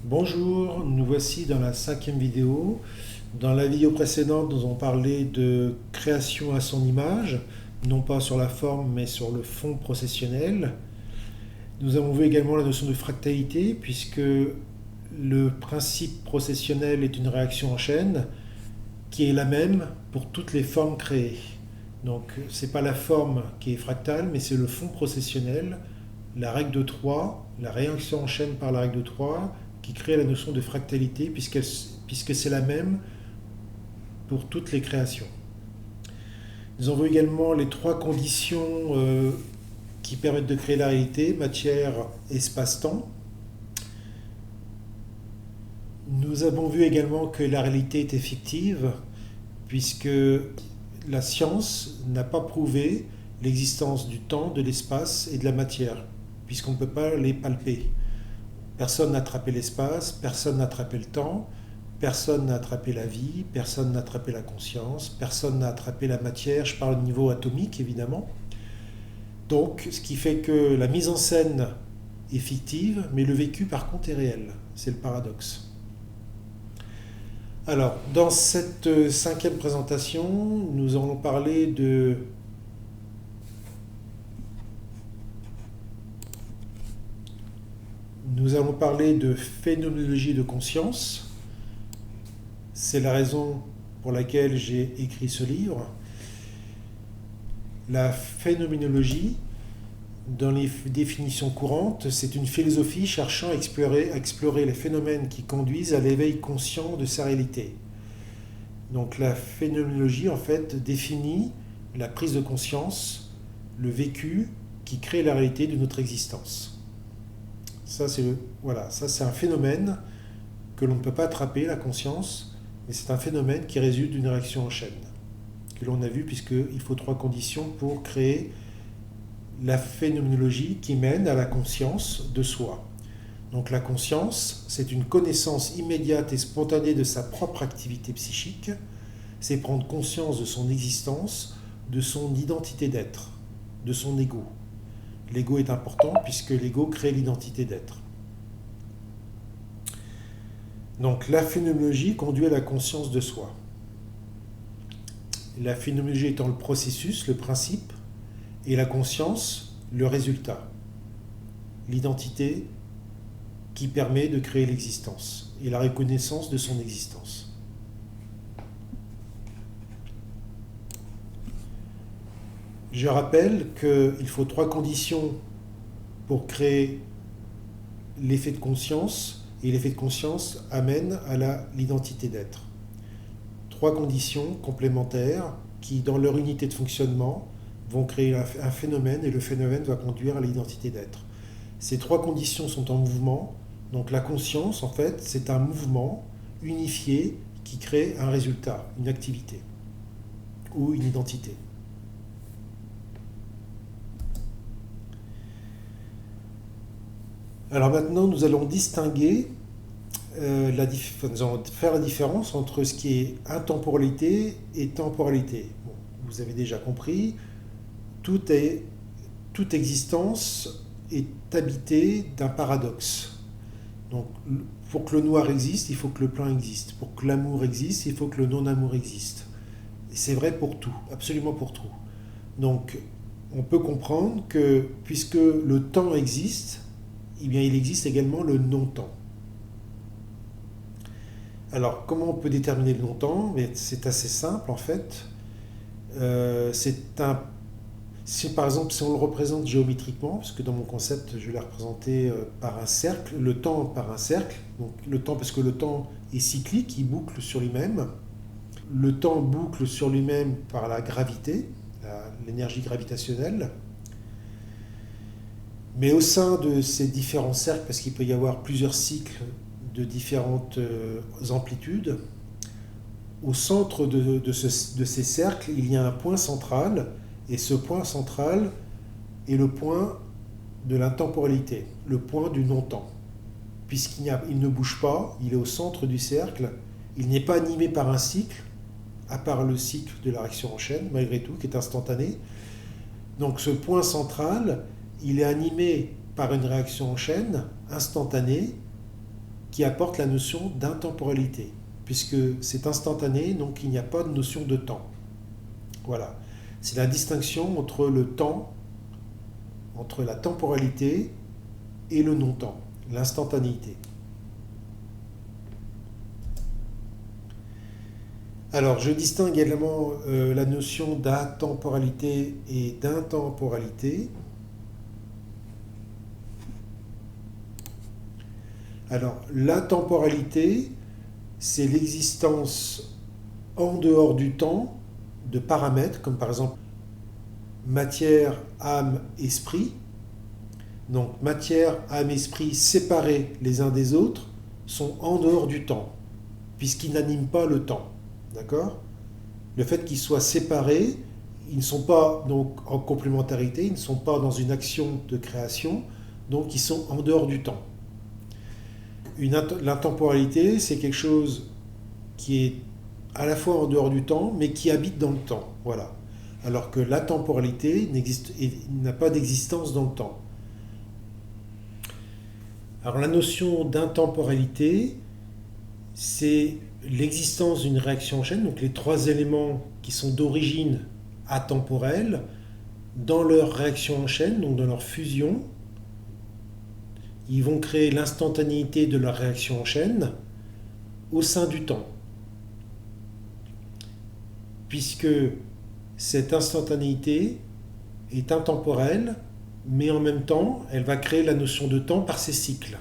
Bonjour, nous voici dans la 5e vidéo. Dans la vidéo précédente, nous avons parlé de création à son image, non pas sur la forme mais sur le fond processionnel. Nous avons vu également la notion de fractalité, puisque le principe processionnel est une réaction en chaîne qui est la même pour toutes les formes créées. Donc ce n'est pas la forme qui est fractale, mais c'est le fond processionnel, la règle de 3, la réaction en chaîne par la règle de 3, qui crée la notion de fractalité, puisque c'est la même pour toutes les créations. Nous avons vu également les 3 conditions qui permettent de créer la réalité: matière, espace-temps. Nous avons vu également que la réalité était fictive, puisque la science n'a pas prouvé l'existence du temps, de l'espace et de la matière, puisqu'on ne peut pas les palper. Personne n'a attrapé l'espace, personne n'a attrapé le temps, personne n'a attrapé la vie, personne n'a attrapé la conscience, personne n'a attrapé la matière. Je parle au niveau atomique, évidemment. Donc, ce qui fait que la mise en scène est fictive, mais le vécu, par contre, est réel. C'est le paradoxe. Alors, dans cette 5e présentation, nous allons parler de phénoménologie de conscience. C'est la raison pour laquelle j'ai écrit ce livre. La phénoménologie, dans les définitions courantes, c'est une philosophie cherchant à explorer les phénomènes qui conduisent à l'éveil conscient de sa réalité. Donc la phénoménologie, en fait, définit la prise de conscience, le vécu qui crée la réalité de notre existence. Ça, c'est un phénomène que l'on ne peut pas attraper, la conscience, mais c'est un phénomène qui résulte d'une réaction en chaîne, que l'on a vu, puisqu'il faut 3 conditions pour créer la phénoménologie qui mène à la conscience de soi. Donc la conscience, c'est une connaissance immédiate et spontanée de sa propre activité psychique, c'est prendre conscience de son existence, de son identité d'être, de son ego. L'ego est important puisque l'ego crée l'identité d'être. Donc la phénoménologie conduit à la conscience de soi. La phénoménologie étant le processus, le principe, et la conscience, le résultat. L'identité qui permet de créer l'existence et la reconnaissance de son existence. Je rappelle qu'il faut 3 conditions pour créer l'effet de conscience, et l'effet de conscience amène à l'identité d'être. 3 conditions complémentaires qui, dans leur unité de fonctionnement, vont créer un phénomène, et le phénomène va conduire à l'identité d'être. Ces 3 conditions sont en mouvement, donc la conscience, en fait, c'est un mouvement unifié qui crée un résultat, une activité ou une identité. Alors maintenant, nous allons distinguer, nous allons faire la différence entre ce qui est intemporalité et temporalité. Bon, vous avez déjà compris, toute existence est habitée d'un paradoxe. Donc, pour que le noir existe, il faut que le blanc existe. Pour que l'amour existe, il faut que le non-amour existe. Et c'est vrai pour tout, absolument pour tout. Donc, on peut comprendre que, puisque le temps existe, eh bien, il existe également le non-temps. Alors, comment on peut déterminer le non-temps? C'est assez simple, en fait. Par exemple, si on le représente géométriquement, parce que dans mon concept, je l'ai représenté par un cercle, le temps par un cercle. Donc, le temps, parce que le temps est cyclique, il boucle sur lui-même. Le temps boucle sur lui-même par la gravité, l'énergie gravitationnelle. Mais au sein de ces différents cercles, parce qu'il peut y avoir plusieurs cycles de différentes amplitudes, au centre de ces cercles, il y a un point central, et ce point central est le point de l'intemporalité, le point du non-temps. Puisqu'il ne bouge pas, il est au centre du cercle, il n'est pas animé par un cycle, à part le cycle de la réaction en chaîne, malgré tout, qui est instantané. Donc ce point central, il est animé par une réaction en chaîne instantanée qui apporte la notion d'intemporalité, puisque c'est instantané, donc il n'y a pas de notion de temps. Voilà. C'est la distinction entre le temps, entre la temporalité et le non-temps, l'instantanéité. Alors, je distingue également la notion d'atemporalité et d'intemporalité. Alors, l'intemporalité, c'est l'existence en dehors du temps de paramètres, comme par exemple matière, âme, esprit. Donc, matière, âme, esprit séparés les uns des autres sont en dehors du temps, puisqu'ils n'animent pas le temps. D'accord ? Le fait qu'ils soient séparés, ils ne sont pas donc en complémentarité, ils ne sont pas dans une action de création, donc ils sont en dehors du temps. L'intemporalité, c'est quelque chose qui est à la fois en dehors du temps, mais qui habite dans le temps. Voilà. Alors que la temporalité n'a pas d'existence dans le temps. Alors la notion d'intemporalité, c'est l'existence d'une réaction en chaîne, donc les trois éléments qui sont d'origine atemporelle, dans leur réaction en chaîne, donc dans leur fusion, ils vont créer l'instantanéité de leur réaction en chaîne au sein du temps. Puisque cette instantanéité est intemporelle, mais en même temps, elle va créer la notion de temps par ses cycles.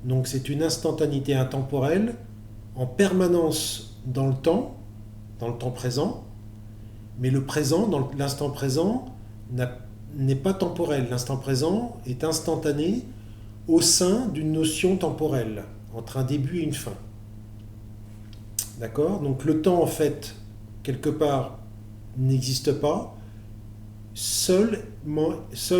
Donc c'est une instantanéité intemporelle en permanence dans le temps présent, mais le présent, dans l'instant présent, n'est pas temporel. L'instant présent est instantané au sein d'une notion temporelle, entre un début et une fin. D'accord ? Donc le temps, en fait, quelque part, n'existe pas. Seul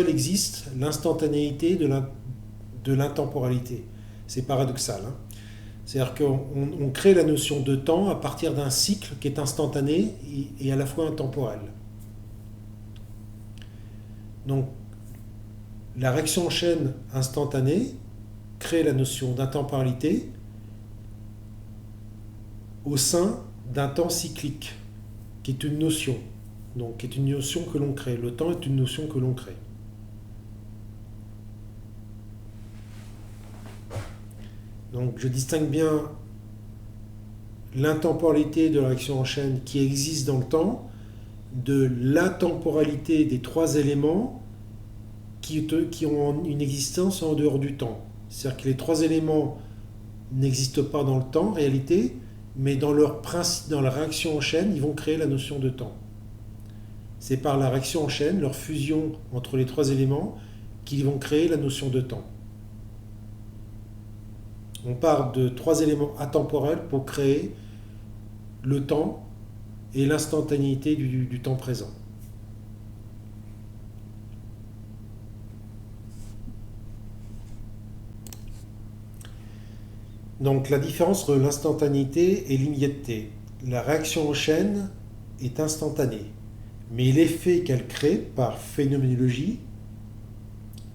existe l'instantanéité de l'intemporalité. C'est paradoxal. Hein ? C'est-à-dire qu'on crée la notion de temps à partir d'un cycle qui est instantané et à la fois intemporel. Donc, la réaction en chaîne instantanée crée la notion d'intemporalité au sein d'un temps cyclique, qui est une notion. Donc, qui est une notion que l'on crée. Le temps est une notion que l'on crée. Donc, je distingue bien l'intemporalité de la réaction en chaîne qui existe dans le temps de l'intemporalité des trois éléments qui ont une existence en dehors du temps. C'est-à-dire que les trois éléments n'existent pas dans le temps, en réalité, mais dans leur réaction en chaîne, ils vont créer la notion de temps. C'est par la réaction en chaîne, leur fusion entre les trois éléments, qu'ils vont créer la notion de temps. On part de trois éléments atemporels pour créer le temps et l'instantanéité du temps présent. Donc la différence entre l'instantanéité et l'immédiateté. La réaction en chaîne est instantanée, mais l'effet qu'elle crée par phénoménologie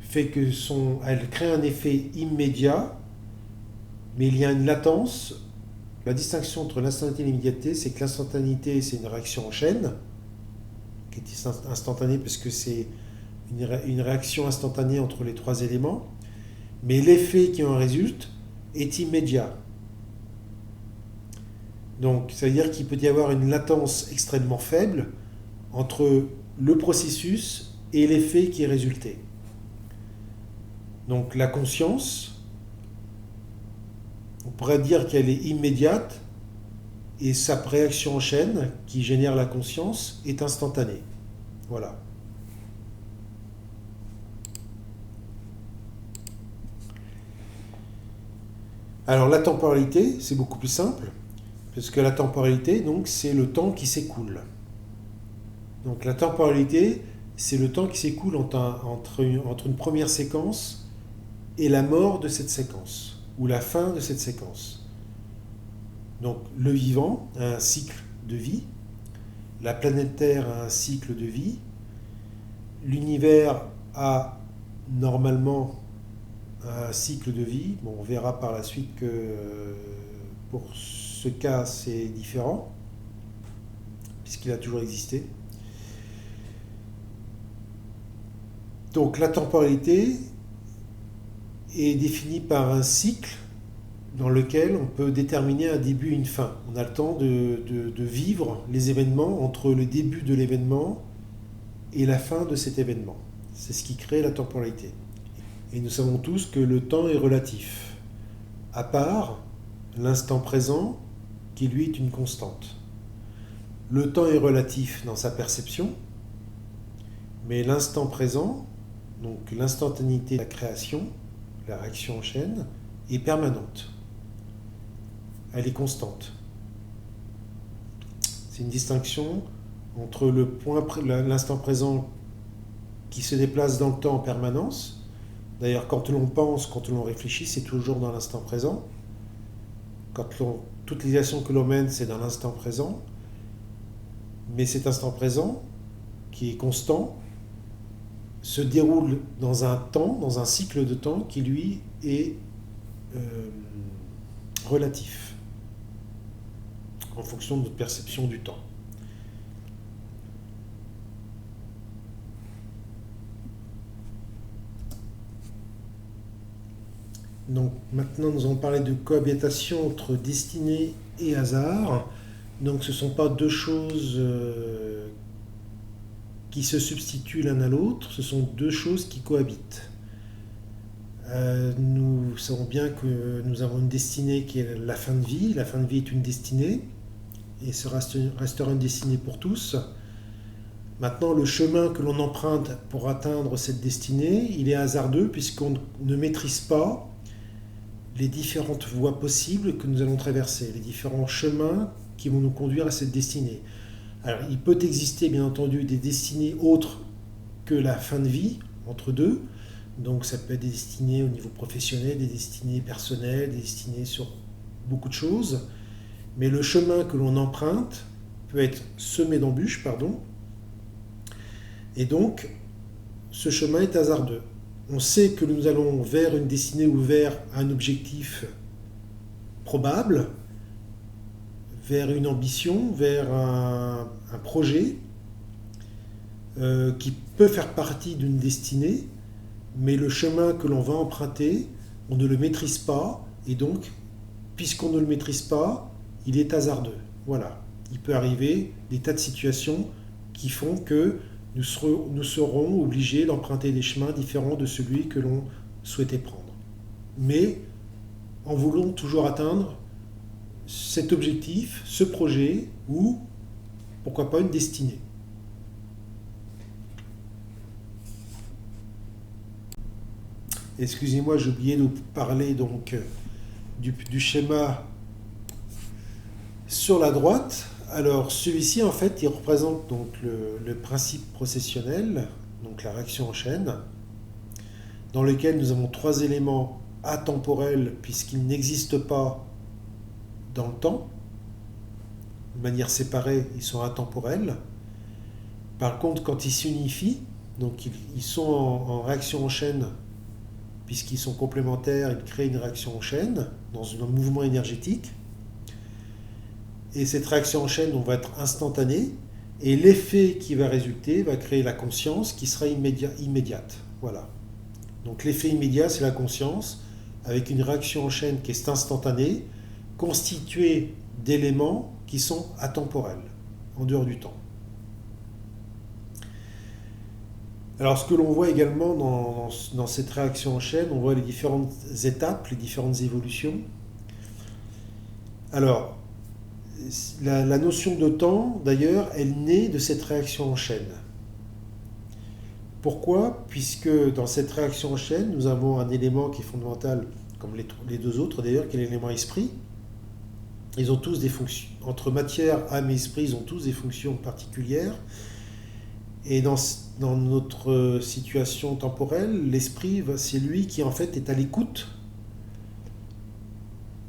fait elle crée un effet immédiat, mais il y a une latence. La distinction entre l'instantanéité et l'immédiateté, c'est que l'instantanéité, c'est une réaction en chaîne, qui est instantanée parce que c'est une réaction instantanée entre les trois éléments, mais l'effet qui en résulte est immédiat. Donc, ça veut dire qu'il peut y avoir une latence extrêmement faible entre le processus et l'effet qui est résulté. Donc, la conscience, on pourrait dire qu'elle est immédiate et sa réaction en chaîne, qui génère la conscience, est instantanée. Voilà. Alors la temporalité, c'est beaucoup plus simple, parce que la temporalité, donc, c'est le temps qui s'écoule. Donc la temporalité, c'est le temps qui s'écoule entre une première séquence et la mort de cette séquence, ou la fin de cette séquence. Donc le vivant a un cycle de vie, la planète Terre a un cycle de vie, l'univers a normalement un cycle de vie. Bon, on verra par la suite que pour ce cas, c'est différent, puisqu'il a toujours existé. Donc la temporalité est définie par un cycle dans lequel on peut déterminer un début et une fin. On a le temps de vivre les événements entre le début de l'événement et la fin de cet événement. C'est ce qui crée la temporalité. Et nous savons tous que le temps est relatif, à part l'instant présent qui lui est une constante. Le temps est relatif dans sa perception, mais l'instant présent, donc l'instantanéité de la création, la réaction en chaîne, est permanente. Elle est constante. C'est une distinction entre l'instant présent qui se déplace dans le temps en permanence. D'ailleurs, quand l'on pense, quand l'on réfléchit, c'est toujours dans l'instant présent. Toutes les actions que l'on mène, c'est dans l'instant présent. Mais cet instant présent, qui est constant, se déroule dans un temps, dans un cycle de temps qui, lui, est relatif, en fonction de notre perception du temps. Donc maintenant, nous allons parler de cohabitation entre destinée et hasard. Donc ce ne sont pas deux choses qui se substituent l'un à l'autre, ce sont deux choses qui cohabitent. Nous savons bien que nous avons une destinée qui est la fin de vie. La fin de vie est une destinée et ce restera une destinée pour tous. Maintenant, le chemin que l'on emprunte pour atteindre cette destinée, il est hasardeux puisqu'on ne maîtrise pas les différentes voies possibles que nous allons traverser, les différents chemins qui vont nous conduire à cette destinée. Alors, il peut exister, bien entendu, des destinées autres que la fin de vie, entre deux. Donc, ça peut être des destinées au niveau professionnel, des destinées personnelles, des destinées sur beaucoup de choses. Mais le chemin que l'on emprunte peut être semé d'embûches, pardon. Et donc, ce chemin est hasardeux. On sait que nous allons vers une destinée ou vers un objectif probable, vers une ambition, vers un projet qui peut faire partie d'une destinée, mais le chemin que l'on va emprunter, on ne le maîtrise pas, et donc, puisqu'on ne le maîtrise pas, il est hasardeux. Voilà. Il peut arriver des tas de situations qui font que nous serons obligés d'emprunter des chemins différents de celui que l'on souhaitait prendre. Mais en voulant toujours atteindre cet objectif, ce projet, ou pourquoi pas une destinée. Excusez-moi, j'ai oublié de vous parler donc du schéma sur la droite. Alors celui-ci en fait il représente donc le principe processionnel, donc la réaction en chaîne, dans lequel nous avons trois éléments atemporels puisqu'ils n'existent pas dans le temps. De manière séparée, ils sont atemporels. Par contre, quand ils s'unifient, donc ils sont en réaction en chaîne, puisqu'ils sont complémentaires, ils créent une réaction en chaîne dans un mouvement énergétique. Et cette réaction en chaîne va être instantanée, et l'effet qui va résulter va créer la conscience qui sera immédiate. Voilà. Donc l'effet immédiat, c'est la conscience, avec une réaction en chaîne qui est instantanée, constituée d'éléments qui sont atemporels, en dehors du temps. Alors ce que l'on voit également dans cette réaction en chaîne, on voit les différentes étapes, les différentes évolutions. Alors, la notion de temps, d'ailleurs, elle naît de cette réaction en chaîne. Pourquoi ? Puisque dans cette réaction en chaîne, nous avons un élément qui est fondamental, comme les deux autres d'ailleurs, qui est l'élément esprit. Ils ont tous des fonctions. Entre matière, âme et esprit, ils ont tous des fonctions particulières. Et dans notre situation temporelle, l'esprit, c'est lui qui en fait est à l'écoute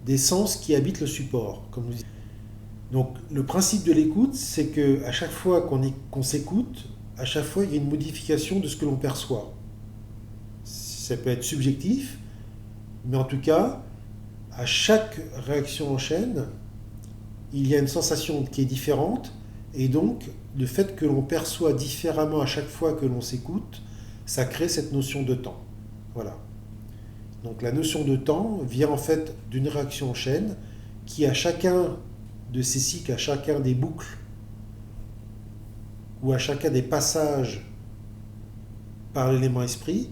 des sens qui habitent le support, comme nous disons. Donc le principe de l'écoute, c'est qu'à chaque fois qu'on s'écoute, à chaque fois il y a une modification de ce que l'on perçoit. Ça peut être subjectif, Mais en tout cas, à chaque réaction en chaîne, il y a une sensation qui est différente, et donc le fait que l'on perçoit différemment à chaque fois que l'on s'écoute, ça crée cette notion de temps. Voilà. Donc la notion de temps vient en fait d'une réaction en chaîne qui, à chacun de ces cycles, à chacun des boucles, ou à chacun des passages par l'élément esprit,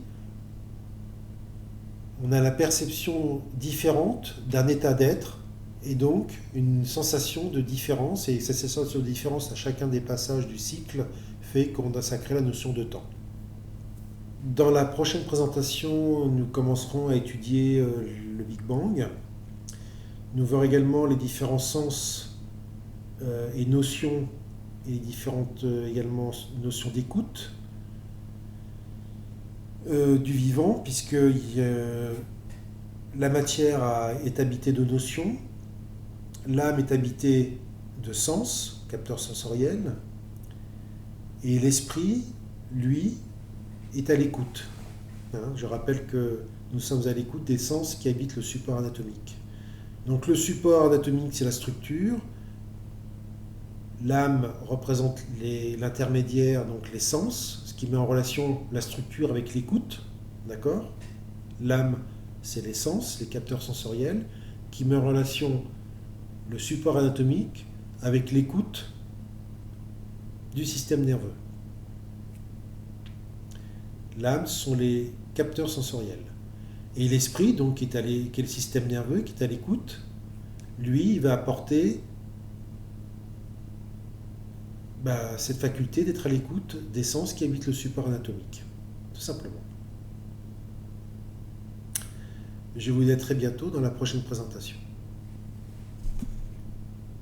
on a la perception différente d'un état d'être et donc une sensation de différence. Et cette sensation de différence à chacun des passages du cycle fait qu'on a sacré la notion de temps. Dans la prochaine présentation, nous commencerons à étudier le Big Bang. Nous verrons également les différents sens et notions et les différentes également notions d'écoute du vivant, puisque la matière est habitée de notions, l'âme est habitée de sens, capteurs sensoriels, et l'esprit, lui, est à l'écoute. Je rappelle que nous sommes à l'écoute des sens qui habitent le support anatomique. Donc le support anatomique, c'est la structure. L'âme représente l'intermédiaire, donc les sens, ce qui met en relation la structure avec l'écoute. D'accord ? L'âme, c'est les sens, les capteurs sensoriels, qui met en relation le support anatomique avec l'écoute du système nerveux. L'âme, ce sont les capteurs sensoriels. Et l'esprit, donc, qui est le système nerveux, qui est à l'écoute, lui, il va apporter cette faculté d'être à l'écoute des sens qui habitent le support anatomique. Tout simplement. Je vous dis à très bientôt dans la prochaine présentation.